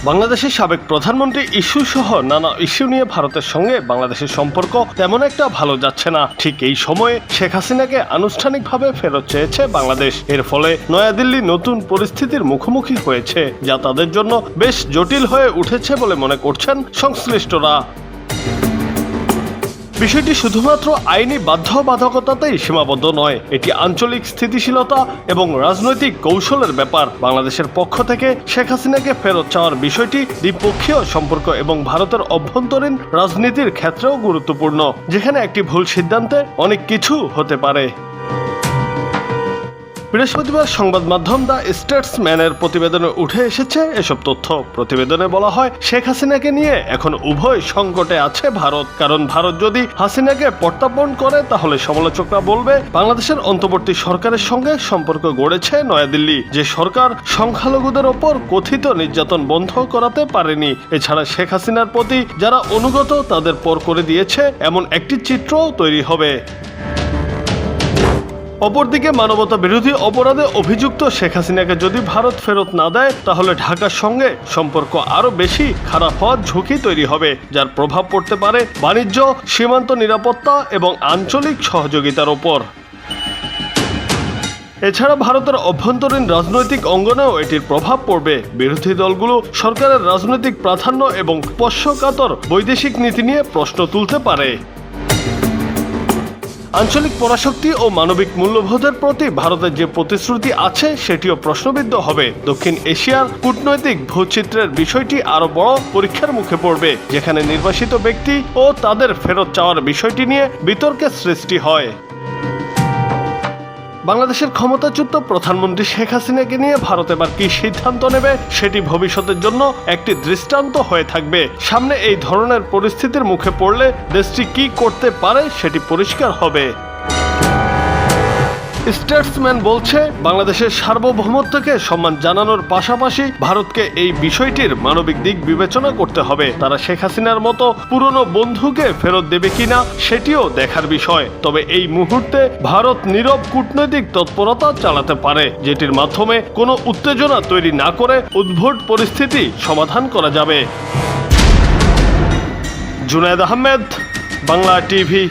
বাংলাদেশের সাবেক প্রধানমন্ত্রী ইস্যু সহ নানা ইস্যু নিয়ে ভারতের সঙ্গে বাংলাদেশের সম্পর্ক তেমন একটা ভালো যাচ্ছে না। ঠিক এই সময়ে শেখ হাসিনাকে আনুষ্ঠানিকভাবে ফেরত চেয়েছে বাংলাদেশ। এর ফলে নয়াদিল্লি নতুন পরিস্থিতির মুখোমুখি হয়েছে, যা তাদের জন্য বেশ জটিল হয়ে উঠেছে বলে মনে করছেন সংশ্লিষ্টরা। বিষয়টি শুধুমাত্র আইনি বাধ্যবাধকতাতেই সীমাবদ্ধ নয়, এটি আঞ্চলিক স্থিতিশীলতা এবং রাজনৈতিক কৌশলের ব্যাপার। বাংলাদেশের পক্ষ থেকে শেখ হাসিনাকে ফেরত চাওয়ার বিষয়টি দ্বিপক্ষীয় সম্পর্ক এবং ভারতের অভ্যন্তরীণ রাজনীতির ক্ষেত্রেও গুরুত্বপূর্ণ, যেখানে একটি ভুল সিদ্ধান্তে অনেক কিছু হতে পারে। বৃহস্পতিবার সংবাদ মাধ্যম দ্য স্টেটসম্যানের প্রতিবেদনে উঠে এসেছে এসব তথ্য। প্রতিবেদনে বলা হয়, শেখ হাসিনাকে নিয়ে এখন উভয় সংকটে আছে ভারত। কারণ ভারত যদি হাসিনাকে প্রত্যাপন করে, তাহলে সমালোচকরা বলবে বাংলাদেশের অন্তর্বর্তী সরকারের সঙ্গে সম্পর্ক গড়েছে নয়াদিল্লি, যে সরকার সংখ্যালঘুদের ওপর কথিত নির্যাতন বন্ধ করাতে পারেনি। এছাড়া শেখ হাসিনার প্রতি যারা অনুগত তাদের পর করে দিয়েছে, এমন একটি চিত্রও তৈরি হবে। অপরদিকে মানবতা বিরোধী অপরাধে অভিযুক্ত শেখ হাসিনাকে যদি ভারত ফেরত না দেয়, তাহলে ঢাকার সঙ্গে সম্পর্ক আরও বেশি খারাপ হওয়ার ঝুঁকি তৈরি হবে, যার প্রভাব পড়তে পারে বাণিজ্য, সীমান্ত নিরাপত্তা এবং আঞ্চলিক সহযোগিতার ওপর। এছাড়া ভারতের অভ্যন্তরীণ রাজনৈতিক অঙ্গনেও এটির প্রভাব পড়বে। বিরোধী দলগুলো সরকারের রাজনৈতিক প্রাধান্য এবং স্পর্শকাতর বৈদেশিক নীতি নিয়ে প্রশ্ন তুলতে পারে। আঞ্চলিক পরাশক্তি ও মানবিক মূল্যবোধের প্রতি ভারতের যে প্রতিশ্রুতি আছে, সেটিও প্রশ্নবিদ্ধ হবে। দক্ষিণ এশিয়ার কূটনৈতিক ভূচিত্রের বিষয়টি আরও বড় পরীক্ষার মুখে পড়বে, যেখানে নির্বাসিত ব্যক্তি ও তাদের ফেরত চাওয়ার বিষয়টি নিয়ে বিতর্কের সৃষ্টি হয়। বাংলাদেশের ক্ষমতাচ্যুত প্রধানমন্ত্রী শেখ হাসিনাকে নিয়ে ভারত এবার কি সিদ্ধান্ত নেবে, সেটি ভবিষ্যতের জন্য একটি দৃষ্টান্ত হয়ে থাকবে। সামনে এই ধরনের পরিস্থিতির মুখে পড়লে দেশটি কি করতে পারে সেটি পরিষ্কার হবে। স্টেটসম্যান বলছে, বাংলাদেশের সার্বভৌমত্বকে সম্মান জানানোর পাশাপাশি ভারতকে এই বিষয়টির মানবিক দিক বিবেচনা করতে হবে। তারা শেখ হাসিনার মতো পুরনো বন্ধুকে ফেরত দেবে কিনা সেটিও দেখার বিষয়। তবে এই মুহূর্তে ভারত নীরব কূটনৈতিক তৎপরতা চালাতে পারে, যেটির মাধ্যমে কোনো উত্তেজনা তৈরি না করে উদ্ভট পরিস্থিতি সমাধান করা যাবে। জুনায়েদ আহমেদ, বাংলা টিভি।